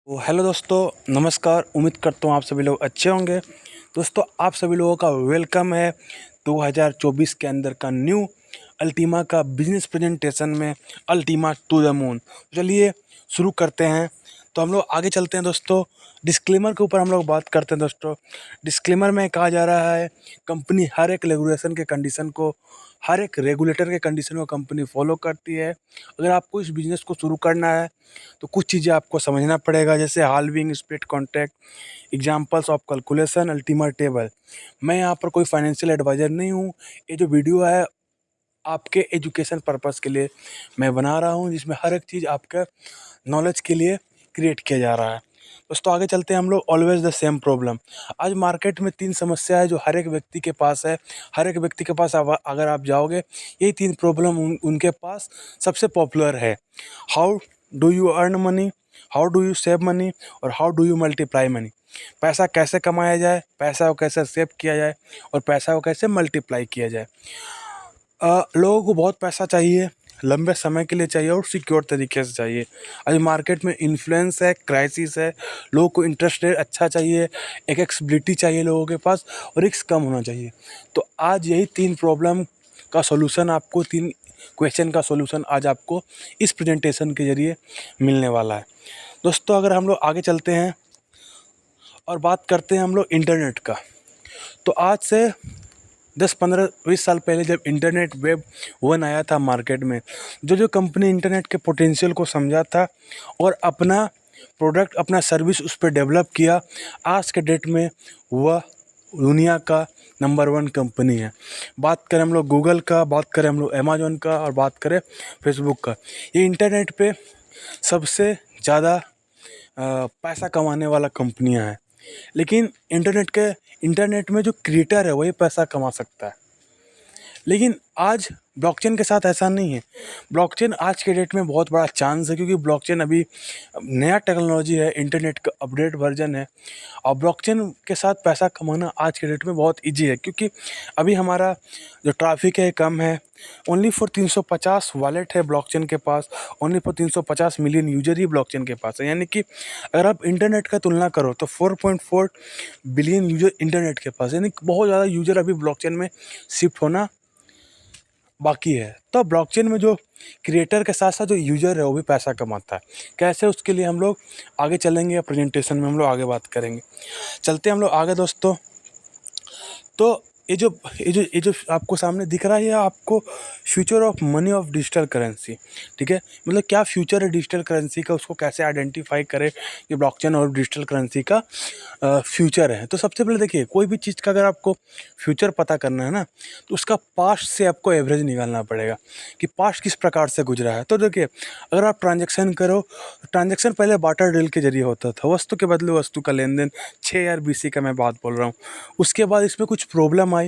Hello दोस्तों, नमस्कार। उम्मीद करता हूँ आप सभी लोग अच्छे होंगे। दोस्तों, आप सभी लोगों का वेलकम है 2024 के अंदर का न्यू अल्टीमा का बिजनेस प्रेजेंटेशन में अल्टीमा टू द मून। चलिए शुरू करते हैं। तो हम लोग आगे चलते हैं दोस्तों। डिस्क्लेमर के ऊपर हम लोग बात करते हैं दोस्तों। डिस्क्लेमर में कहा जा रहा है कंपनी हर एक रेगुलेशन के कंडीशन को हर एक रेगुलेटर के कंडीशन को कंपनी फॉलो करती है। अगर आपको इस बिज़नेस को शुरू करना है तो कुछ चीज़ें आपको समझना पड़ेगा, जैसे halving, split contract, examples of calculation, ultimate table. मैं यहाँ पर कोई फाइनेंशियल एडवाइज़र नहीं हूँ। ये जो वीडियो है आपके एजुकेशन पर्पस के लिए मैं बना रहा हूँ, जिसमें हर एक चीज़ आपके नॉलेज के लिए क्रिएट किया जा रहा है। दोस्तों, आगे चलते हैं हम लोग। Always the same problem. आज मार्केट में 3 समस्या है जो हर एक व्यक्ति के पास है। हर एक व्यक्ति के पास अगर आप जाओगे, यही 3 प्रॉब्लम उनके पास सबसे पॉपुलर है। How do you earn money, how do you save money और how do you multiply money. पैसा कैसे कमाया जाए, पैसा को कैसे सेव किया जाए और पैसा को कैसे मल्टीप्लाई किया जाए। लोगों को बहुत पैसा चाहिए, लंबे समय के लिए चाहिए और सिक्योर तरीके से चाहिए। आज मार्केट में इन्फ्लुएंस है, क्राइसिस है। लोगों को इंटरेस्ट रेट अच्छा चाहिए, एक एक्सेसिबिलिटी चाहिए लोगों के पास और रिस्क कम होना चाहिए। तो आज यही 3 प्रॉब्लम का सॉल्यूशन आपको, 3 क्वेश्चन का सॉल्यूशन आज आपको इस प्रेजेंटेशन के ज़रिए मिलने वाला है। दोस्तों, अगर हम लोग आगे चलते हैं और बात करते हैं हम लोग इंटरनेट का, तो आज से 10-15-20 साल पहले जब इंटरनेट वेब 1 आया था मार्केट में, जो कंपनी इंटरनेट के पोटेंशियल को समझा था और अपना प्रोडक्ट, अपना सर्विस उस पर डेवलप किया, आज के डेट में वह दुनिया का नंबर 1 कंपनी है। बात करें हम लोग गूगल का, बात करें हम लोग अमेजोन का और बात करें फेसबुक का, ये इंटरनेट पे सबसे ज़्यादा पैसा कमाने वाला कंपनियां हैं। लेकिन इंटरनेट में जो क्रिएटर है वही पैसा कमा सकता है। लेकिन आज ब्लॉकचेन के साथ ऐसा नहीं है। ब्लॉकचेन आज के डेट में बहुत बड़ा चांस है, क्योंकि ब्लॉकचेन अभी नया टेक्नोलॉजी है, इंटरनेट का अपडेट वर्जन है। और ब्लॉकचेन के साथ पैसा कमाना आज के डेट में बहुत इजी है, क्योंकि अभी हमारा जो ट्रैफिक है कम है। ओनली फॉर 350 वॉलेट है ब्लॉकचेन के पास। ओनली फॉर 350 मिलियन यूजर ही ब्लॉकचेन के पास है। यानी कि अगर आप इंटरनेट का तुलना करो तो 4.4 बिलियन यूजर इंटरनेट के पास, यानी कि बहुत ज़्यादा यूजर अभी ब्लॉकचेन में शिफ्ट होना बाकी है। तो ब्लॉकचेन में जो क्रिएटर के साथ साथ जो यूज़र है वो भी पैसा कमाता है। कैसे, उसके लिए हम लोग आगे चलेंगे, प्रेजेंटेशन में हम लोग आगे बात करेंगे। चलते हैं हम लोग आगे दोस्तों। तो ये जो आपको सामने दिख रहा है, ये आपको future of money of digital currency, ठीक है। मतलब क्या फ्यूचर है डिजिटल करेंसी का, उसको कैसे आइडेंटिफाई करें कि ब्लॉकचेन और डिजिटल करेंसी का फ्यूचर है। तो सबसे पहले देखिए, कोई भी चीज़ का अगर आपको फ्यूचर पता करना है ना, तो उसका पास्ट से आपको एवरेज निकालना पड़ेगा कि पास्ट किस प्रकार से गुजरा है। तो देखिए, अगर आप ट्रांजेक्शन करो, ट्रांजेक्शन पहले बार्टर डील के जरिए होता था, वस्तु के बदले वस्तु का लेन देन। 6000 BC का मैं बात बोल रहा हूँ। उसके बाद इसमें कुछ प्रॉब्लम आई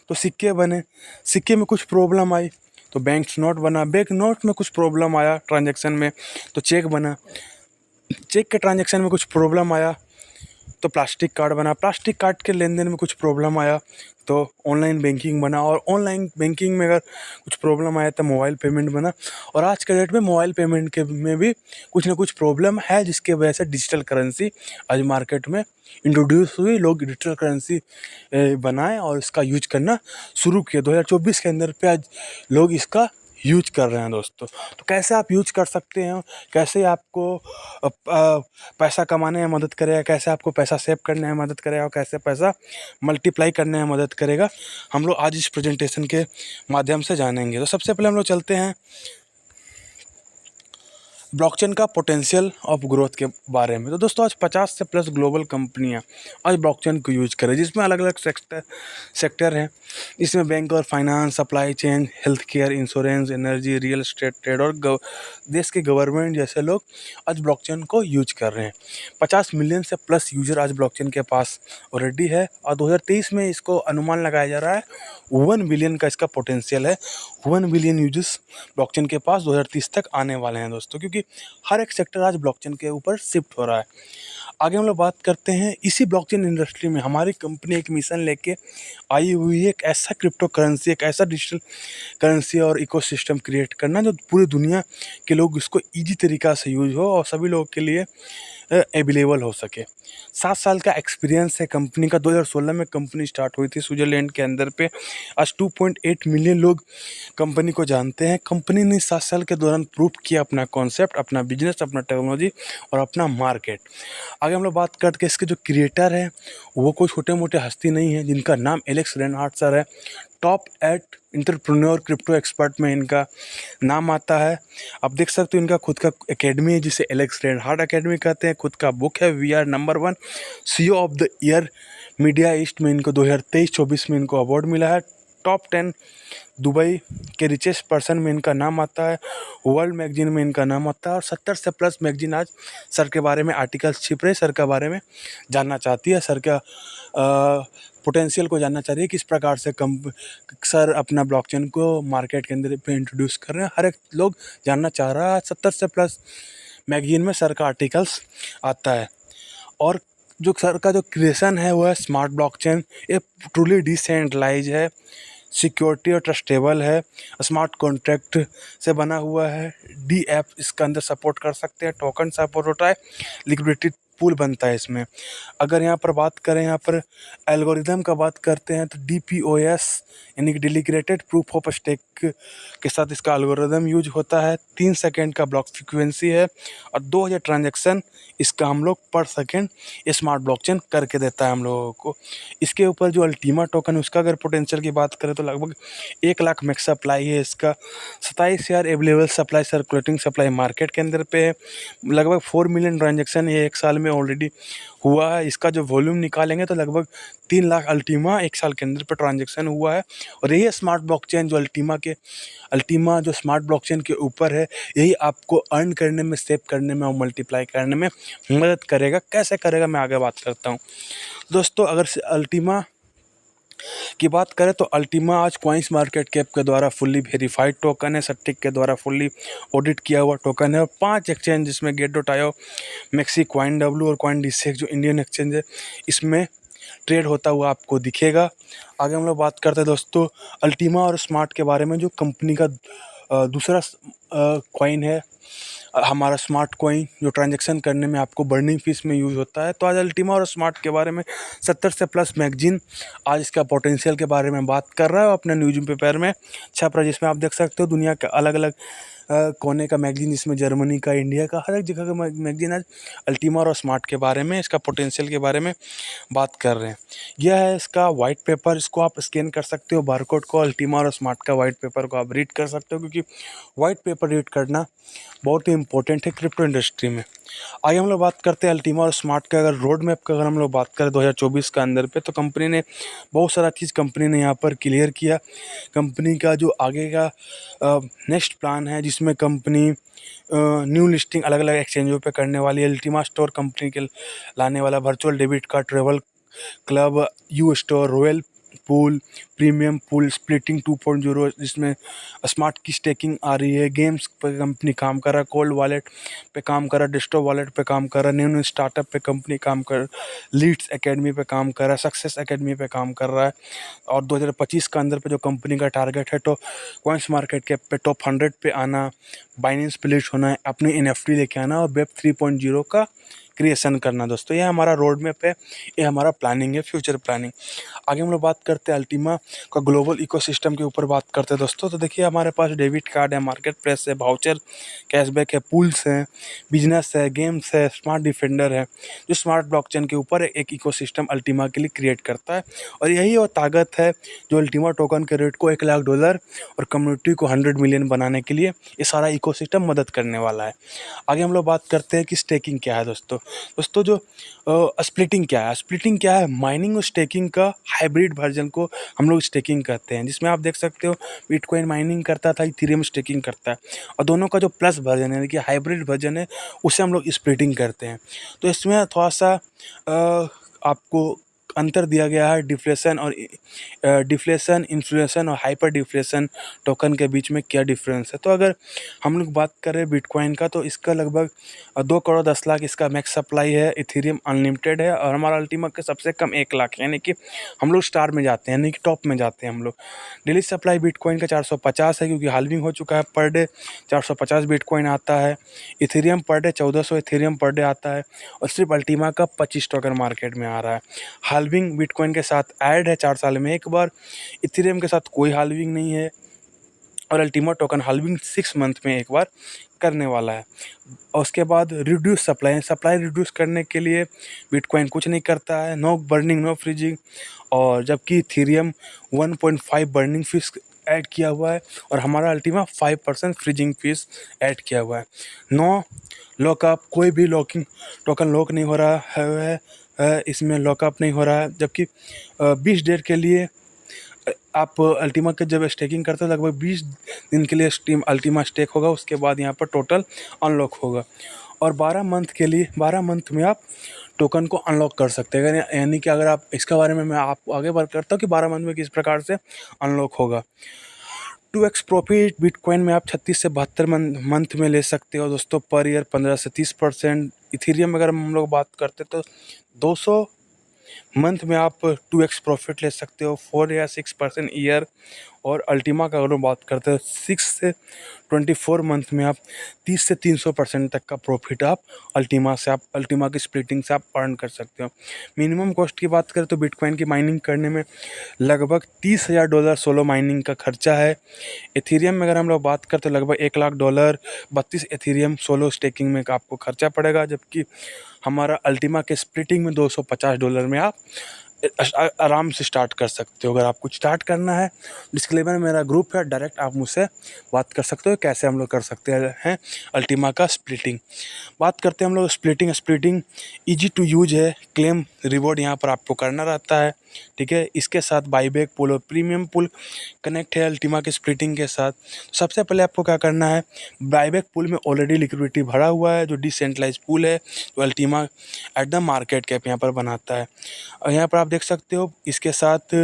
तो सिक्के बने। सिक्के में कुछ प्रॉब्लम आई तो बैंक नोट बना। बैंक नोट में कुछ प्रॉब्लम आया ट्रांजैक्शन में तो चेक बना। चेक के ट्रांजैक्शन में कुछ प्रॉब्लम आया तो प्लास्टिक कार्ड बना। प्लास्टिक कार्ड के लेन देन में कुछ प्रॉब्लम आया तो ऑनलाइन बैंकिंग बना। और ऑनलाइन बैंकिंग में अगर कुछ प्रॉब्लम आया तो मोबाइल पेमेंट बना। और आज के डेट में मोबाइल पेमेंट के में भी कुछ ना कुछ प्रॉब्लम है, जिसके वजह से डिजिटल करेंसी आज मार्केट में इंट्रोड्यूस हुई। लोग डिजिटल करेंसी बनाए और इसका यूज करना शुरू किए। 2024 के अंदर पे आज लोग इसका यूज कर रहे हैं दोस्तों। तो कैसे आप यूज कर सकते हैं, कैसे आपको पैसा कमाने में मदद करेगा, कैसे आपको पैसा सेव करने में मदद करेगा और कैसे पैसा मल्टीप्लाई करने में मदद करेगा, हम लोग आज इस प्रेजेंटेशन के माध्यम से जानेंगे। तो सबसे पहले हम लोग चलते हैं ब्लॉकचेन का पोटेंशियल ऑफ ग्रोथ के बारे में। तो दोस्तों, आज 50 से प्लस ग्लोबल कंपनियां आज ब्लॉकचेन को यूज कर रही है, जिसमें अलग अलग सेक्टर हैं। इसमें बैंक और finance, supply chain, health care, insurance, energy, real estate, trade और देश के गवर्नमेंट जैसे लोग आज ब्लॉकचेन को यूज कर रहे हैं। 50 मिलियन से प्लस यूजर आज ब्लॉकचेन के पास ऑलरेडी है और 2023 में इसको अनुमान लगाया जा रहा है 1 बिलियन का इसका पोटेंशियल है। 1 बिलियन यूजर्स ब्लॉकचेन के पास 2030 तक आने वाले हैं दोस्तों, क्योंकि हर एक सेक्टर आज ब्लॉकचेन के ऊपर शिफ्ट हो रहा है। आगे हम लोग बात करते हैं, इसी ब्लॉकचेन इंडस्ट्री में हमारी कंपनी एक मिशन लेके आई हुई है, एक ऐसा क्रिप्टो करेंसी, एक ऐसा डिजिटल करेंसी और इकोसिस्टम क्रिएट करना जो पूरी दुनिया के लोग इसको ईजी तरीक़ा से यूज हो और सभी लोगों के लिए अवेलेबल हो सके। 7 साल का एक्सपीरियंस है कंपनी का। 2016 में कंपनी स्टार्ट हुई थी स्विट्ज़रलैंड के अंदर पे। आज 2.8 मिलियन लोग कंपनी को जानते हैं। कंपनी ने 7 साल के दौरान प्रूव किया अपना कॉन्सेप्ट, अपना बिजनेस, अपना टेक्नोलॉजी और अपना मार्केट। आगे हम लोग बात करते हैं इसके जो क्रिएटर हैं, वो कोई छोटे मोटे हस्ती नहीं है, जिनका नाम एलेक्स रेनहार्ट सर है। टॉप 8 एंटरप्रेन्योर क्रिप्टो एक्सपर्ट में इनका नाम आता है। आप देख सकते हो इनका खुद का एकेडमी है जिसे एलेक्स रेनहार्ट एकेडमी कहते हैं। खुद का बुक है we are number 1 CEO of the year Media East में इनको 2023-24 में इनको अवार्ड मिला है। टॉप 10 दुबई के रिचेस्ट पर्सन में इनका नाम आता है। वर्ल्ड मैगजीन में इनका नाम आता है और 70 से प्लस मैगजीन आज सर के बारे में आर्टिकल्स छिप रहे, सर के बारे में जानना चाहती है, सर का पोटेंशियल को जानना चाह रही है, किस प्रकार से सर अपना ब्लॉकचेन को मार्केट के अंदर पे इंट्रोड्यूस कर रहे हैं। हर एक लोग जानना चाह रहा है। 70 से प्लस मैगजीन में सर का आर्टिकल्स आता है। और जो सर का जो क्रिएशन है वो है स्मार्ट ब्लॉकचेन। ये ट्रूली डिसेंट्रलाइज है, सिक्योरिटी और ट्रस्टेबल है, स्मार्ट कॉन्ट्रैक्ट से बना हुआ है। डी ऐप इसका अंदर सपोर्ट कर सकते हैं, टोकन सपोर्ट होता है, लिक्विडिटी पूल बनता है इसमें। अगर यहाँ पर बात करें, यहाँ पर एल्गोरिदम का बात करते हैं तो DPoS यानी कि डेलीब्रेटेड प्रूफ ऑफ स्टेक के साथ इसका एल्गोरिदम यूज होता है। 3 सेकेंड का ब्लॉक फ्रीक्वेंसी है और 2000 ट्रांजेक्शन इसका हम लोग पर सेकेंड स्मार्ट ब्लॉकचेन करके देता है हम लोगों को। इसके ऊपर जो अल्टीमा टोकन उसका अगर पोटेंशियल की बात करें तो लगभग 1 लाख मैक्स सप्लाई है इसका। 27,000 available supply circulating supply market के अंदर पे है। लगभग 4 मिलियन ट्रांजेक्शन ये 1 साल में ऑलरेडी हुआ है। इसका जो वॉल्यूम निकालेंगे तो लगभग 3 लाख अल्टीमा 1 साल के अंदर पे ट्रांजेक्शन हुआ है। और यही स्मार्ट ब्लॉकचेन जो अल्टीमा जो स्मार्ट ब्लॉकचेन के ऊपर है, यही आपको अर्न करने में, सेव करने में और मल्टीप्लाई करने में मदद करेगा। कैसे करेगा मैं आगे बात करता हूँ। दोस्तों अगर अल्टीमा की बात करें तो अल्टीमा आज कॉइन्स मार्केट कैप के द्वारा फुल्ली वेरीफाइड टोकन है, सट्टिक के द्वारा फुल्ली ऑडिट किया हुआ टोकन है और 5 एक्सचेंज जिसमें गेट.आईओ, मैक्सी, कॉइन डब्ल्यू और कॉइन डीसीएक्स जो इंडियन एक्सचेंज है इसमें ट्रेड होता हुआ आपको दिखेगा। आगे हम लोग बात करते हैं दोस्तों अल्टीमा और स्मार्ट के बारे में। जो कंपनी का दूसरा कॉइन है हमारा स्मार्ट कॉइन, जो ट्रांजैक्शन करने में आपको बर्निंग फीस में यूज़ होता है। तो आज अल्टीमा और स्मार्ट के बारे में 70 से प्लस मैगजीन आज इसका पोटेंशियल के बारे में बात कर रहा है और अपने न्यूज़ पेपर में छप रहा है, जिसमें आप देख सकते हो दुनिया के अलग अलग कोने का मैगजीन, जिसमें जर्मनी का, इंडिया का, हर एक जगह का मैगजीन आज अल्टीमा और स्मार्ट के बारे में, इसका पोटेंशियल के बारे में बात कर रहे हैं। यह है इसका वाइट पेपर, इसको आप स्कैन कर सकते हो बारकोड को। अल्टीमा और स्मार्ट का वाइट पेपर को आप रीड कर सकते हो, क्योंकि वाइट पेपर रीड करना बहुत ही इंपॉर्टेंट है क्रिप्टो इंडस्ट्री में। आगे हम लोग बात करते हैं अल्टीमा और स्मार्ट का। अगर रोड मैप का अगर हम लोग बात करें 2024 का अंदर पे, तो कंपनी ने बहुत सारा चीज़ कंपनी ने यहाँ पर क्लियर किया। कंपनी का जो आगे का नेक्स्ट प्लान है, जिसमें कंपनी न्यू लिस्टिंग अलग अलग एक्सचेंजों पे करने वाली है। अल्टीमा स्टोर कंपनी के लाने वाला virtual debit card, travel club, you store, royal pool, premium pool, splitting 2.0, जिसमें स्मार्ट की स्टेकिंग आ रही है। गेम्स पे कंपनी काम कर रहा है, कोल्ड वॉलेट पे काम कर रहा है, डिस्टो वॉलेट पे काम कर रहा है, न्यू स्टार्टअप पे कंपनी काम कर, लीड्स एकेडमी पे काम कर रहा है, सक्सेस एकेडमी पे काम कर रहा है। और 2025 का अंदर पे जो कंपनी का टारगेट है, तो कॉइन्स मार्केट कैप पे टॉप 100 पे आना, बाइनेंस पे लिस्ट होना है, अपनी NFT लेके आना और वेब 3.0 का क्रिएशन करना। दोस्तों ये हमारा रोड मैप है, ये हमारा प्लानिंग है, फ्यूचर प्लानिंग। आगे हम लोग बात करते हैं अल्टीमा का ग्लोबल इकोसिस्टम के ऊपर बात करते हैं दोस्तों। तो देखिए हमारे पास डेबिट कार्ड है, मार्केट प्लेस है, वाउचर, कैशबैक है, पूल्स हैं, बिजनेस है, गेम्स है, स्मार्ट डिफेंडर है, जो स्मार्ट ब्लॉकचेन के ऊपर एक इकोसिस्टम अल्टीमा के लिए क्रिएट करता है। और यही वो ताकत है जो अल्टीमा टोकन के रेट को $1 लाख और कम्युनिटी को 100 मिलियन बनाने के लिए ये सारा इकोसिस्टम मदद करने वाला है। आगे हम लोग बात करते हैं कि स्टेकिंग क्या है दोस्तों। जो स्प्लिटिंग क्या है, स्प्लिटिंग क्या है, माइनिंग और स्टेकिंग का हाइब्रिड वर्जन को हम लोग स्टेकिंग कहते हैं, जिसमें आप देख सकते हो बिटकॉइन माइनिंग करता था, इथेरियम स्टेकिंग करता है, और दोनों का जो प्लस वर्जन है यानी कि हाइब्रिड वर्जन है, उसे हम लोग स्प्लिटिंग करते हैं। तो इसमें थोड़ा सा आपको अंतर दिया गया है डिफ्लेशन, इन्फ्लेशन और हाइपर डिफ्लेशन टोकन के बीच में क्या डिफरेंस है। तो अगर हम लोग बात करें बिटकॉइन का, तो इसका लगभग 2 करोड़ 10 लाख इसका मैक्स सप्लाई है। इथेरियम अनलिमिटेड है और हमारा अल्टीमा का सबसे कम 1 लाख, यानी कि हम लोग स्टार में जाते हैं, यानी कि टॉप में जाते हैं हम लोग। डेली सप्लाई बिटकॉइन का 450 है, क्योंकि हाल्विंग हो चुका है। पर डे 450 बिटकॉइन आता है। Ethereum per day 1400 Ethereum per day आता है और सिर्फ अल्टीमा का 25 टोकन मार्केट में आ रहा है। हाल्विंग बिटकॉइन के साथ ऐड है 4 साल में एक बार। इथेरियम के साथ कोई हाल्विंग नहीं है और अल्टीमा टोकन हाल्विंग 6 मंथ में एक बार करने वाला है। और उसके बाद रिड्यूस सप्लाई रिड्यूस करने के लिए बिटकॉइन कुछ नहीं करता है, नो बर्निंग नो फ्रीजिंग। और जबकि इथेरियम 1.5 बर्निंग फीस ऐड किया हुआ है और हमारा अल्टीमा 5% फ्रीजिंग फीस ऐड किया हुआ है। नो लॉकअप, कोई भी लॉकिंग टोकन लॉक नहीं हो रहा है इसमें लॉकअप नहीं हो रहा है। जबकि 20 डेट के लिए आप अल्टीमा के जब स्टेकिंग करते हो लगभग 20 दिन के लिए स्टीम अल्टीमा स्टेक होगा, उसके बाद यहाँ पर टोटल अनलॉक होगा। और 12 मंथ के लिए 12 मंथ में आप टोकन को अनलॉक कर सकते हैं। यानी कि अगर आप इसके बारे में मैं आपको आगे बात करता हूँ कि 12 मंथ में किस प्रकार से अनलॉक होगा। 2x प्रॉफिट बिटकॉइन में आप 36 से 72 मंथ में ले सकते हो दोस्तों, पर ईयर 15 से 30%। इथेरियम अगर हम लोग बात करते तो 200 मंथ में आप 2x प्रॉफिट ले सकते हो, 4 या 6% ईयर। और अल्टीमा का अगर हम बात करते हैं 6 से 24 मंथ में आप 30 से 300% तक का प्रॉफिट आप अल्टीमा की स्प्लिटिंग से आप अर्न कर सकते हो। मिनिमम कॉस्ट की बात करें तो बिटकॉइन की माइनिंग करने में लगभग $30,000 सोलो माइनिंग का खर्चा है। इथेरियम में अगर हम लोग बात करते तो लगभग $1 लाख 32 इथेरियम सोलो स्टेकिंग में आपको खर्चा पड़ेगा। जबकि हमारा अल्टीमा के स्प्लिटिंग में $250 में आप आराम से स्टार्ट कर सकते हो। अगर आप कुछ स्टार्ट करना है, डिस्क्लेमर में मेरा ग्रुप है, डायरेक्ट आप मुझसे बात कर सकते हो कैसे हम लोग कर सकते हैं अल्टीमा का स्प्लिटिंग। बात करते हैं हम लोग स्प्लिटिंग ईजी टू यूज है। क्लेम रिवॉर्ड यहाँ पर आपको करना रहता है, ठीक है। इसके साथ बाईबैक पुल और प्रीमियम पुल कनेक्ट है अल्टीमा के स्प्लिटिंग के साथ। सबसे पहले आपको क्या करना है, बाईबैक पुल में ऑलरेडी लिक्विडिटी भरा हुआ है, जो डिसेंट्रलाइज पुल है, जो Ultima at the market cap यहाँ पर बनाता है। और यहाँ पर आप देख सकते हो इसके साथ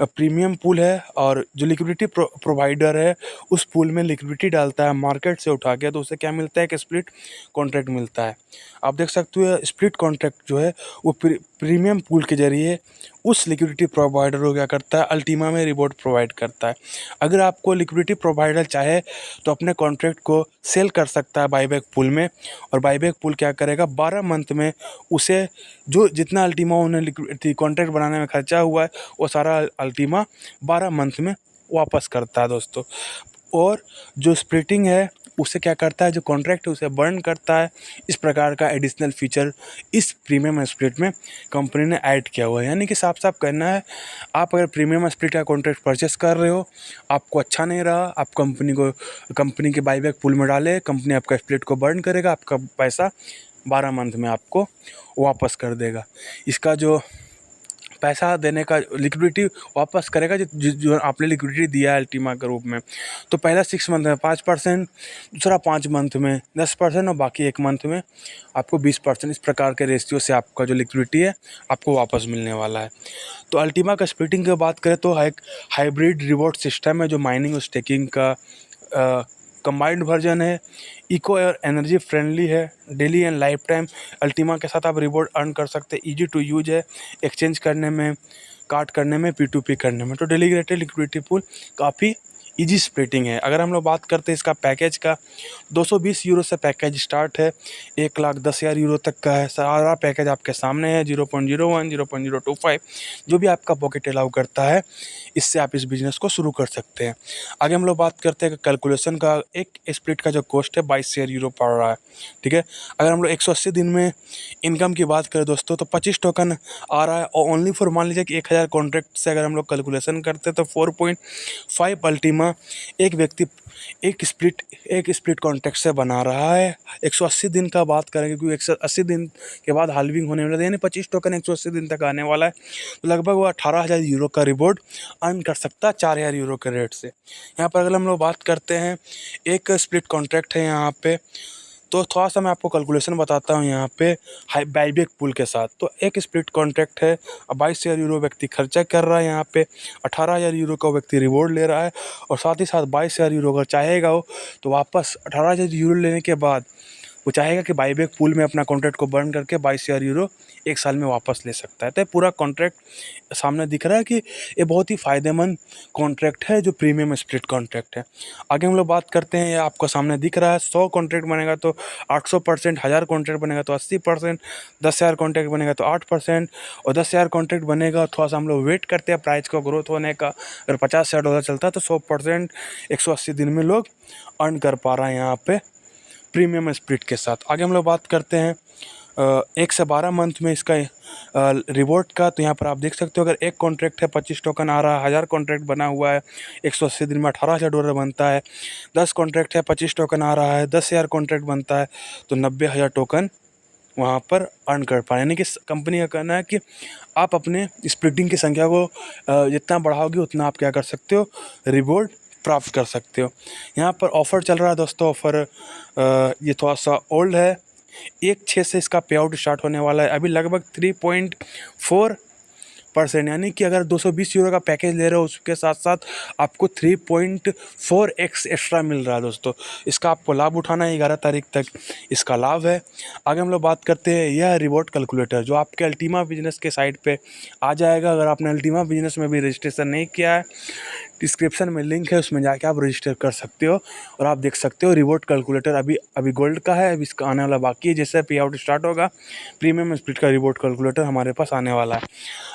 प्रीमियम पुल है और जो लिक्विडिटी प्रोवाइडर है उस पुल में लिक्विडिटी डालता है मार्केट से उठा के, तो उसे क्या मिलता है कि स्प्लिट कॉन्ट्रैक्ट मिलता है। आप देख सकते हो स्प्लिट कॉन्ट्रैक्ट जो है वो प्रीमियम पूल के जरिए उस लिक्विडिटी प्रोवाइडर को क्या करता है, अल्टीमा में रिवॉर्ड प्रोवाइड करता है। अगर आपको लिक्विडिटी प्रोवाइडर चाहे तो अपने कॉन्ट्रैक्ट को सेल कर सकता है बाईबैक पूल में, और बाईबैक पूल क्या करेगा 12 मंथ में उसे जो जितना अल्टीमा उन्हें लिक्विडिटी कॉन्ट्रैक्ट बनाने में खर्चा हुआ है वो सारा अल्टीमा 12 मंथ में वापस करता है दोस्तों। और जो स्प्लिटिंग है उसे क्या करता है, जो कॉन्ट्रैक्ट है उसे बर्न करता है। इस प्रकार का एडिशनल फीचर इस प्रीमियम स्प्लिट में कंपनी ने ऐड किया हुआ है। यानी कि साफ साफ कहना है, आप अगर प्रीमियम स्प्लिट का कॉन्ट्रैक्ट परचेस कर रहे हो, आपको अच्छा नहीं रहा, आप कंपनी के बाईबैक पूल में डाले, कंपनी आपका स्प्लिट को बर्न करेगा, आपका पैसा 12 मंथ में आपको वापस कर देगा। इसका जो पैसा देने का लिक्विडिटी वापस करेगा जो आपने लिक्विडिटी दिया है अल्टीमा के रूप में। तो पहला 6 मंथ में 5%, दूसरा 5 मंथ में 10% और बाकी 1 मंथ में आपको 20%। इस प्रकार के रेशियो से आपका जो लिक्विडिटी है आपको वापस मिलने वाला है। तो अल्टीमा का स्प्लिटिंग की बात करें तो एक हाइब्रिड रिवॉर्ड सिस्टम है जो माइनिंग और स्टेकिंग का कंबाइंड वर्जन है। इको और एनर्जी फ्रेंडली है। Daily and life time Ultima के साथ आप रिवॉर्ड अर्न कर सकते हैं। ईजी टू यूज है, एक्सचेंज करने में, काट करने में, P2P करने में। तो डेलीगेटेड लिक्विडिटी पूल काफ़ी ईजी स्प्लिटिंग है। अगर हम लोग बात करते हैं इसका पैकेज का, 220 यूरो से पैकेज स्टार्ट है, 1,10,000 यूरो तक का है। सारा पैकेज आपके सामने है। 0.01 0.025 जो भी आपका पॉकेट अलाउ करता है, इससे आप इस बिज़नेस को शुरू कर सकते हैं। आगे हम लोग बात करते हैं कैलकुलेशन का। एक स्प्लिट का जो कॉस्ट है 22 यूरो पड़ रहा है, ठीक है। अगर हम लोग 180 दिन में इनकम की बात करें दोस्तों तो 25 टोकन आ रहा है। और ओनली फॉर मान लीजिए कि 1000 कॉन्ट्रैक्ट से अगर हम लोग कैलकुलेशन करते हैं तो 4.5 अल्टीमा एक व्यक्ति एक स्प्लिट कॉन्ट्रैक्ट से बना रहा है। 180 दिन का बात करेंगे क्योंकि 180 दिन के बाद हाल्विंग होने वाला है, यानी 25 टोकन 180 दिन तक आने वाला है। तो लगभग वो 18,000 यूरो का रिवॉर्ड अर्न कर सकता है 4,000 यूरो के रेट से। यहाँ पर अगर हम लोग बात करते हैं, एक स्प्लिट कॉन्ट्रैक्ट है यहाँ पे, तो थोड़ा सा मैं आपको कैलकुलेशन बताता हूँ यहाँ पे हाई बाईबैक पूल के साथ। तो एक स्प्लिट कॉन्ट्रैक्ट है, 22,000 यूरो व्यक्ति खर्चा कर रहा है यहाँ पे, 18,000 यूरो का व्यक्ति रिवॉर्ड ले रहा है, और साथ ही साथ 22,000 यूरो अगर चाहेगा वो तो वापस 18,000 यूरो लेने के बाद वो चाहेगा कि बाईबैक पूल में अपना कॉन्ट्रैक्ट को बर्न करके 22,000 यूरो एक साल में वापस ले सकता है। तो पूरा कॉन्ट्रैक्ट सामने दिख रहा है कि ये बहुत ही फ़ायदेमंद कॉन्ट्रैक्ट है जो प्रीमियम स्प्लिट कॉन्ट्रैक्ट है। आगे हम लोग बात करते हैं, ये आपको सामने दिख रहा है 100 कॉन्ट्रैक्ट बनेगा तो 800%, 1000 कॉन्ट्रैक्ट बनेगा तो 80%, 10,000 कॉन्ट्रैक्ट बनेगा तो 8%, और 10,000 कॉन्ट्रैक्ट बनेगा थोड़ा सा हम लोग वेट करते हैं प्राइस का ग्रोथ होने का। अगर $50,000 चलता है तो 100% 180 दिन में लोग अर्न कर पा रहे हैं यहाँ पे प्रीमियम स्प्लिट के साथ। आगे हम लोग बात करते हैं 1 से 12 मंथ में इसका रिवॉर्ड का। तो यहाँ पर आप देख सकते हो, अगर एक कॉन्ट्रैक्ट है 25 टोकन आ रहा है, 1000 कॉन्ट्रैक्ट बना हुआ है, 180 दिन में $18,000 बनता है। 10 कॉन्ट्रैक्ट है 25 टोकन आ रहा है, 10,000 कॉन्ट्रैक्ट बनता है तो 90,000 टोकन वहाँ पर अर्न कर पाए। यानी कि कंपनी का कहना है कि आप अपने स्प्लिटिंग की संख्या को जितना बढ़ाओगे उतना आप क्या कर सकते हो, रिवॉर्ड प्राप्त कर सकते हो। यहाँ पर ऑफ़र चल रहा है दोस्तों, ऑफ़र ये थोड़ा सा ओल्ड है, 1/6 से इसका पे आउट स्टार्ट होने वाला है। अभी लगभग 3.4%, यानी कि अगर 220 यूरो का पैकेज ले रहे हो उसके साथ साथ आपको 3.4x एक्स्ट्रा मिल रहा है दोस्तों। इसका आपको लाभ उठाना है, 11 तारीख तक इसका लाभ है। आगे हम लोग बात करते हैं, यह रिवॉर्ड कैलकुलेटर जो आपके अल्टीमा बिजनेस के साइट पे आ जाएगा। अगर आपने अल्टीमा बिजनेस में भी रजिस्ट्रेशन नहीं किया है, डिस्क्रिप्शन में लिंक है, उसमें जाके आप रजिस्टर कर सकते हो और आप देख सकते हो रिवॉर्ड कैलकुलेटर। अभी गोल्ड का है, अभी इसका आने वाला बाकी है। जैसे पे आउट स्टार्ट होगा प्रीमियम स्प्लिट का रिवॉर्ड कैलकुलेटर हमारे पास आने वाला है।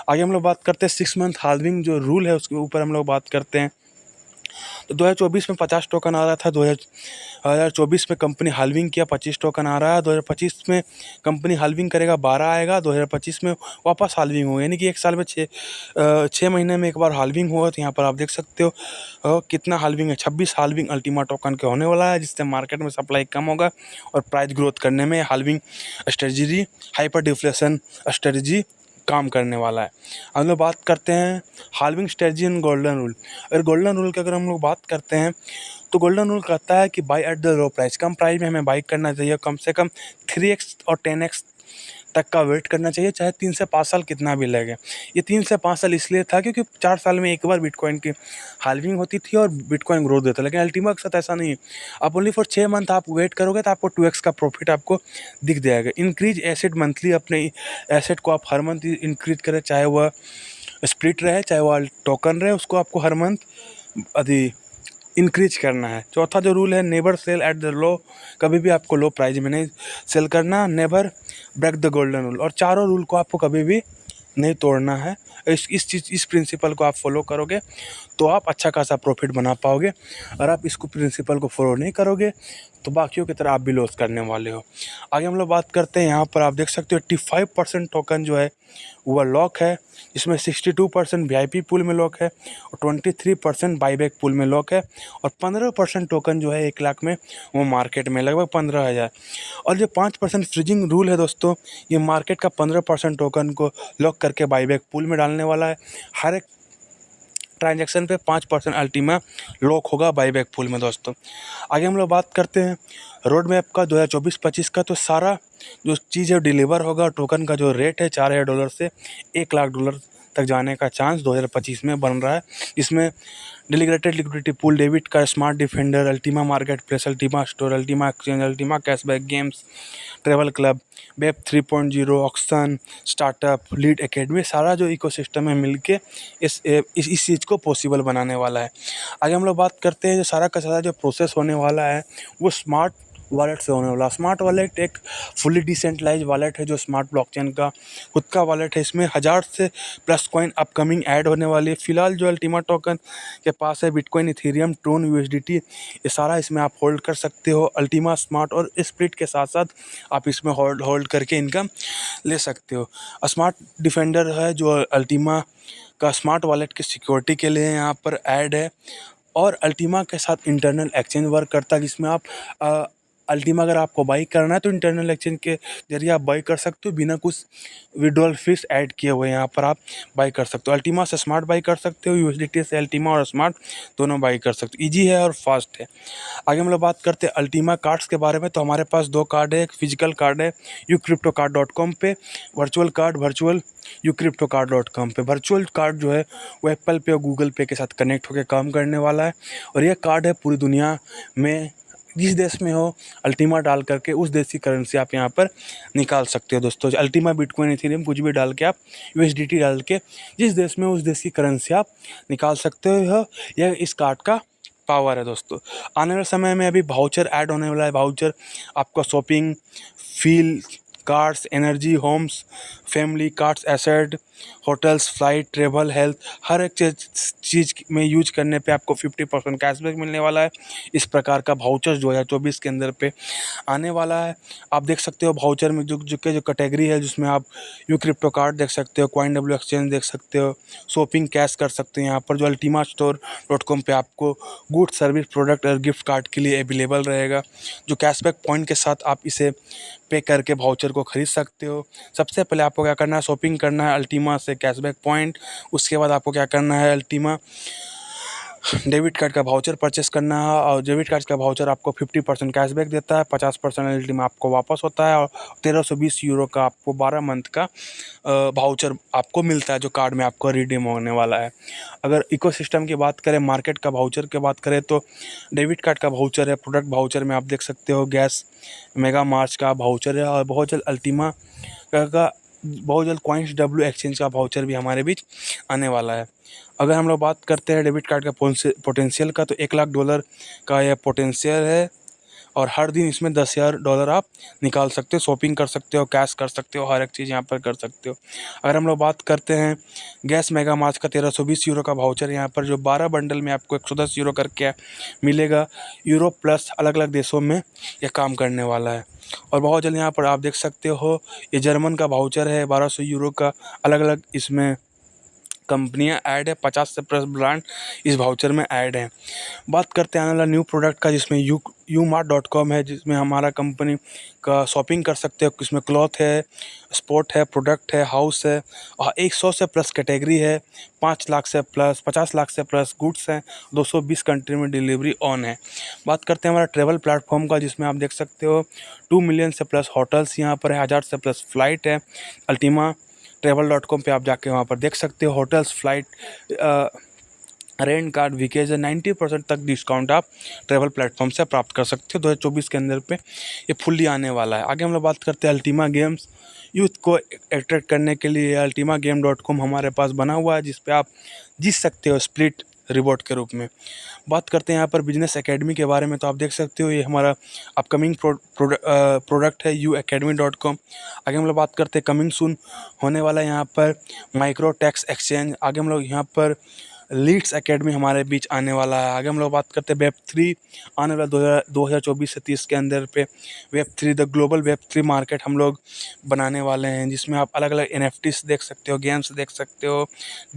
आगे हम लोग बात करते हैं 6 मंथ हाल्विंग जो रूल है उसके ऊपर हम लोग बात करते हैं। तो 2024 में 50 टोकन आ रहा था, 2024 में कंपनी हाल्विंग किया, 25 टोकन आ रहा है। 2025 में कंपनी हाल्विंग करेगा, 12 आएगा। 2025 में वापस हाल्विंग होगा, यानी कि एक साल में 6 महीने में एक बार हाल्विंग होगा। तो यहाँ पर आप देख सकते हो कितना हाल्विंग है, 26 हाल्विंग अल्टीमा टोकन के होने वाला है, जिससे मार्केट में सप्लाई कम होगा और प्राइस ग्रोथ करने में halving strategy, hyper deflation strategy काम करने वाला है। हम लोग बात करते हैं halving strategy and golden rule. अगर गोल्डन रूल की अगर हम लोग बात करते हैं तो गोल्डन रूल कहता है कि by eight the low price, come price में हमें बाई करना चाहिए, कम से कम 3x और 10x तक का वेट करना चाहिए, चाहे 3 से 5 साल कितना भी लगे। ये 3 से 5 साल इसलिए था क्योंकि 4 साल में एक बार बिटकॉइन की हाल्विंग होती थी और बिटकॉइन ग्रोथ देता, लेकिन अल्टीमा के साथ ऐसा नहीं है। आप ओनली फॉर 6 मंथ आप वेट करोगे तो आपको 2x का प्रॉफिट आपको दिख जाएगा। इंक्रीज एसेट मंथली, अपने एसेट को आप हर मंथ इंक्रीज करें, चाहे वह स्प्लिट रहे चाहे वह टोकन रहे, उसको आपको हर मंथ अभी इंक्रीज करना है। चौथा जो रूल है, never sell at the low, कभी भी आपको लो प्राइस में नहीं सेल करना, never break the golden rule. और चारों रूल को आपको कभी भी नहीं तोड़ना है। इस प्रिंसिपल को आप फॉलो करोगे तो आप अच्छा खासा प्रॉफिट बना पाओगे। और आप इसको प्रिंसिपल को फॉलो नहीं करोगे तो बाकियों की तरह आप भी लॉस करने वाले हो। आगे हम लोग बात करते हैं, यहाँ पर आप देख सकते हो 85% टोकन जो है वह लॉक है, इसमें 62% VIP पूल में लॉक है और 23% बाईबैक पूल में लॉक है, और 15% टोकन जो है 1 लाख में वो मार्केट में लगभग 15,000। और जो 5% फ्रीजिंग रूल है दोस्तों, ये मार्केट का 15% टोकन को लॉक करके बाईबैक पूल में डालने वाला है। हर एक ट्रांजैक्शन पे 5% अल्टीमा लॉक होगा बाईबैक पूल में दोस्तों। आगे हम लोग बात करते हैं रोड मैप का 2024-25 का। तो सारा जो चीज़ है डिलीवर होगा। टोकन का जो रेट है $4,000 से $1,00,000 तक जाने का चांस 2025 में बन रहा है। इसमें डेलीगेटेड लिक्विडिटी पूल, डेबिट का smart defender, Ultima market place, Ultima store, Ultima exchange, Ultima cashback games, travel club, web 3.0, auction, startup, lead academy, सारा जो इकोसिस्टम है मिलके इस चीज़ को पॉसिबल बनाने वाला है। आगे हम लोग बात करते हैं, जो सारा का सारा जो प्रोसेस होने वाला है वो स्मार्ट वॉलेट से होने वाला। स्मार्ट वॉलेट एक फुली डिसेंट्रलाइज वॉलेट है जो स्मार्ट ब्लॉकचेन का खुद का वॉलेट है। इसमें 1000 से प्लस कॉइन अपकमिंग ऐड होने वाली है। फिलहाल जो अल्टीमा टोकन के पास है बिटकॉइन, इथेरियम, ट्रोन, USDT, ये सारा इसमें आप होल्ड कर सकते हो। अल्टीमा स्मार्ट और स्प्लिट के साथ साथ आप इसमें होल्ड करके इनकम ले सकते हो। स्मार्ट डिफेंडर है जो अल्टीमा का स्मार्ट वॉलेट की सिक्योरिटी के लिए यहाँ पर ऐड है, और अल्टीमा के साथ इंटरनल एक्सचेंज वर्क करता है जिसमें आप अल्टीमा अगर आपको बाई करना है तो इंटरनल एक्सचेंज के जरिए आप बाई कर सकते हो, बिना कुछ विड्रॉल फीस ऐड किए हुए यहाँ पर आप बाई कर सकते हो। अल्टीमा से स्मार्ट बाई कर सकते हो, यूएसडीटी से अल्टीमा और स्मार्ट दोनों बाई कर सकते हो। ईजी है और फास्ट है। आगे हम लोग बात करते हैं अल्टीमा कार्ड्स के बारे में। तो हमारे पास 2 कार्ड है, एक फिजिकल कार्ड है ucryptocard.com पे, वर्चुअल कार्ड वर्चुअल ucryptocard.com पे। वर्चुअल कार्ड जो है वो एप्पल पे और गूगल पे के साथ कनेक्ट होकर काम करने वाला है, और यह कार्ड है पूरी दुनिया में जिस देश में हो अल्टीमा डाल करके उस देश की करेंसी आप यहाँ पर निकाल सकते हो दोस्तों। अल्टीमा, बिटकॉइन, इथेरियम कुछ भी डाल के आप यूएसडीटी डाल के जिस देश में उस देश की करेंसी आप निकाल सकते हो। यह इस कार्ड का पावर है दोस्तों। आने वाले समय में अभी वाउचर ऐड होने वाला है। वाउचर आपका shopping, feel, cars, energy, homes, family, cards, asset, hotels, flight, travel, health, हर एक चीज़ में यूज करने पे आपको 50% कैशबैक मिलने वाला है। इस प्रकार का वाउचर 2024 के अंदर पे आने वाला है। आप देख सकते हो वाउचर में जो कैटेगरी है, जिसमें आप क्रिप्टो कार्ड देख सकते हो, CoinW एक्सचेंज देख सकते हो, शॉपिंग कैश कर सकते हो यहाँ पर, जो ultimastore.com पे आपको गुड सर्विस, प्रोडक्ट और गिफ्ट कार्ड के लिए अवेलेबल रहेगा, जो कैशबैक पॉइंट के साथ आप इसे पे करके वाउचर को खरीद सकते हो। सबसे पहले आपको क्या करना है, शॉपिंग करना है अल्टीमा से कैशबैक पॉइंट। उसके बाद आपको क्या करना है, अल्टीमा डेबिट कार्ड का वाउचर परचेस करना है, और डेबिट कार्ड का वाउचर आपको 50% कैशबैक देता है, 50% अल्टीमा आपको वापस होता है, और 1320 यूरो का आपको 12 मंथ का वाउचर आपको मिलता है, जो कार्ड में आपको रिडीम होने वाला है। अगर इकोसिस्टम की बात करें, मार्केट का वाउचर की बात करें, तो डेबिट कार्ड का वाउचर है, प्रोडक्ट वाउचर में आप देख सकते हो गैस मेगा मार्च का वाउचर है, और बहुत जल्द अल्टीमा का बहुत जल्द CoinsW एक्सचेंज का वाउचर भी हमारे बीच आने वाला है। अगर हम लोग बात करते हैं डेबिट कार्ड का पोटेंशियल का, तो $1,00,000 का यह पोटेंशियल है, और हर दिन इसमें $10,000 आप निकाल सकते हो, शॉपिंग कर सकते हो, कैश कर सकते हो, हर एक चीज़ यहाँ पर कर सकते हो। अगर हम लोग बात करते हैं गैस मेगा मार्च का, 1320 यूरो का वाउचर यहाँ पर, जो 12 बंडल में आपको 110 यूरो करके मिलेगा। यूरोप प्लस अलग अलग देशों में यह काम करने वाला है। और बहुत जल्द यहाँ पर आप देख सकते हो ये जर्मन का वाउचर है 1200 यूरो का। अलग अलग इसमें कंपनियां ऐड है, 50 से प्लस ब्रांड इस वाउचर में ऐड हैं। बात करते हैं आने वाला न्यू प्रोडक्ट का, जिसमें umart.com है, जिसमें हमारा कंपनी का शॉपिंग कर सकते हो। इसमें क्लॉथ है, स्पोर्ट है, प्रोडक्ट है, हाउस है, और 100 से प्लस कैटेगरी है, 5 लाख से प्लस, 50 लाख से प्लस गुड्स हैं, 220 कंट्री में डिलीवरी ऑन है। बात करते हैं हमारा ट्रेवल प्लेटफॉर्म का, जिसमें आप देख सकते हो 2 मिलियन से प्लस होटल्स यहाँ पर है, 1000 से प्लस फ्लाइट है। अल्टीमा travel.com पे आप जाके वहाँ पर देख सकते हो hotels, flight, rent car, vacation, 90% तक डिस्काउंट आप ट्रैवल प्लेटफॉर्म से प्राप्त कर सकते हो। 2024 के अंदर पे ये फुल्ली आने वाला है। आगे हम लोग बात करते हैं अल्टीमा गेम्स। यूथ को अट्रैक्ट करने के लिए ultimagame.com हमारे पास बना हुआ है, जिस पे आप जीत सकते हो स्प्लिट रिवॉर्ड के रूप में। बात करते हैं यहाँ पर बिजनेस एकेडमी के बारे में, तो आप देख सकते हो ये हमारा अपकमिंग प्रोडक्ट है uacademy.com। आगे हम लोग बात करते हैं कमिंग सून होने वाला है यहाँ पर माइक्रो टैक्स एक्सचेंज। आगे हम लोग यहाँ पर लीड्स एकेडमी हमारे बीच आने वाला है। आगे हम लोग बात करते हैं Web3 आने वाला 2024 से 30 के अंदर पे Web3 the global Web3 market हम लोग बनाने वाले हैं, जिसमें आप अलग अलग NFTs देख सकते हो, गेम्स देख सकते हो,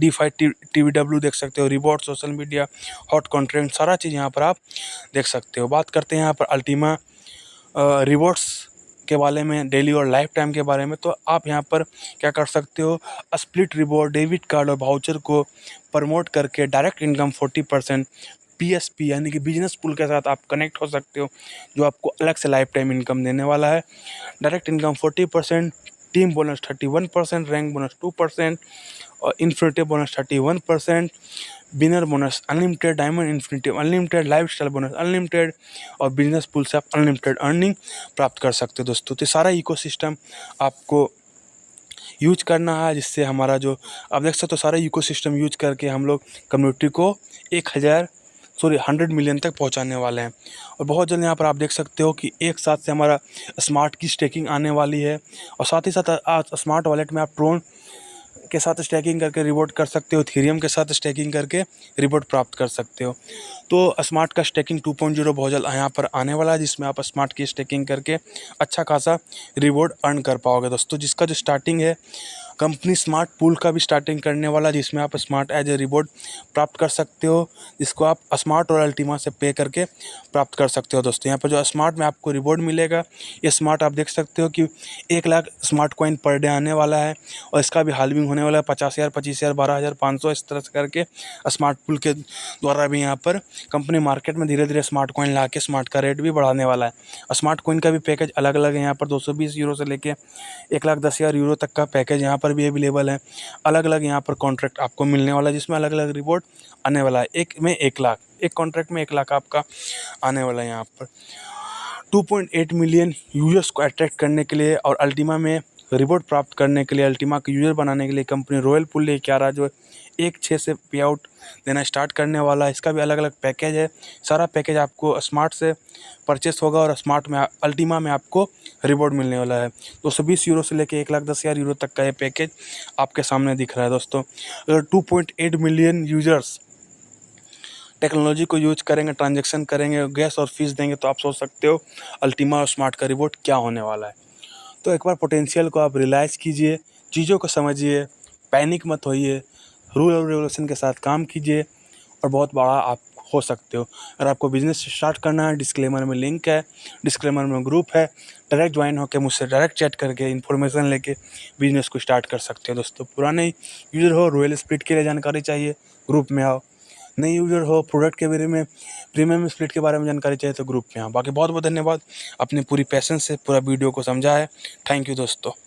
DeFi TVW देख सकते हो, reward, social media, hot content, सारा चीज़ यहाँ पर आप देख सकते हो। बात करते हैं यहाँ पर अल्टीमा रिवॉर्ड्स के बारे में, डेली और लाइफ टाइम के बारे में, तो आप यहाँ पर क्या कर सकते हो, स्प्लिट रिवॉर्ड, डेबिट कार्ड और वाउचर को प्रमोट करके डायरेक्ट इनकम 40% PSP यानी कि बिजनेस पूल के साथ आप कनेक्ट हो सकते हो, जो आपको अलग से लाइफ टाइम इनकम देने वाला है। Direct income 40%, team bonus 31%, rank bonus 2%, और infinity bonus 31%, winner bonus unlimited, diamond infinity unlimited, life style bonus unlimited, और बिजनेस पूल से आप अनलिमिटेड अर्निंग प्राप्त कर सकते हो दोस्तों। तो सारा इकोसिस्टम आपको यूज करना है, जिससे हमारा जो आप देख सकते हो सारा इकोसिस्टम यूज करके हम लोग कम्युनिटी को 100 मिलियन तक पहुंचाने वाले हैं। और बहुत जल्द यहाँ पर आप देख सकते हो कि एक साथ से हमारा स्मार्ट की स्टेकिंग आने वाली है, और साथ ही साथ स्मार्ट वॉलेट में आप ट्रोन के साथ स्टैकिंग करके रिवॉर्ड कर सकते हो, इथेरियम के साथ स्टैकिंग करके रिवॉर्ड प्राप्त कर सकते हो। तो स्मार्ट का स्टैकिंग 2.0 बहुत जल्द यहाँ पर आने वाला है, जिसमें आप स्मार्ट की स्टैकिंग करके अच्छा खासा रिवॉर्ड अर्न कर पाओगे दोस्तों, जिसका जो स्टार्टिंग है कंपनी स्मार्ट पूल का भी स्टार्टिंग करने वाला है, जिसमें आप स्मार्ट एज ए रिवॉर्ड प्राप्त कर सकते हो, जिसको आप स्मार्ट और अल्टीमा से पे करके प्राप्त कर सकते हो। दोस्तों यहाँ पर जो स्मार्ट में आपको रिवॉर्ड मिलेगा, ये स्मार्ट आप देख सकते हो कि 1 lakh smart coin per day आने वाला है, और इसका भी हाल्विंग होने वाला है। 50,000, 25,000, 12,500 इस तरह से करके स्मार्ट पूल के द्वारा भी यहाँ पर कंपनी मार्केट में धीरे धीरे स्मार्ट कॉइन ला के स्मार्ट का रेट भी बढ़ाने वाला है। और स्मार्ट कॉइन का भी पैकेज अलग अलग है, यहाँ पर 220 यूरो से लेके 1,10,000 यूरो तक का पैकेज यहाँ पर भी अवेलेबल है। अलग अलग यहाँ पर कॉन्ट्रैक्ट आपको मिलने वाला है, जिसमें अलग अलग रिवॉर्ड आने वाला है। एक में 1 लाख, एक कॉन्ट्रैक्ट में 1 लाख आपका आने वाला है। यहाँ पर 2.8 मिलियन यूजर्स को अट्रैक्ट करने के लिए और अल्टीमा में रिवॉर्ड प्राप्त करने के लिए, अल्टीमा के यूजर बनाने के लिए कंपनी रॉयल पूल लेके आ रहा है, जो 1/6 से पे आउट देना स्टार्ट करने वाला है। इसका भी अलग अलग पैकेज है। सारा पैकेज आपको स्मार्ट से परचेस होगा और स्मार्ट में अल्टीमा में आपको रिवॉर्ड मिलने वाला है। 220 यूरो से लेके 1,10,000 यूरो तक का ये पैकेज आपके सामने दिख रहा है। दोस्तों अगर 2.8 मिलियन यूजर्स टेक्नोलॉजी को यूज करेंगे, ट्रांजैक्शन करेंगे, गैस और फीस देंगे, तो आप सोच सकते हो अल्टीमा और स्मार्ट का रिवॉर्ड क्या होने वाला है। तो एक बार पोटेंशियल को आप रियलाइज़ कीजिए, चीज़ों को समझिए, पैनिक मत होइए, रूल और रेगुलेशन के साथ काम कीजिए और बहुत बड़ा आप हो सकते हो। अगर आपको बिज़नेस स्टार्ट करना है, डिस्क्लेमर में लिंक है, डिस्क्लेमर में ग्रुप है, डायरेक्ट ज्वाइन होकर मुझसे डायरेक्ट चैट करके इन्फॉर्मेशन लेके बिज़नेस को स्टार्ट कर सकते हो। दोस्तों पुराने यूज़र हो, रॉयल स्प्लिट के लिए जानकारी चाहिए, ग्रुप में आओ। नए यूज़र हो, प्रोडक्ट के बारे में, प्रीमियम स्प्लिट के बारे में जानकारी चाहिए तो ग्रुप में आओ। बाकी बहुत बहुत धन्यवाद, अपने पूरी पैशन से पूरा वीडियो को समझा है। थैंक यू दोस्तों।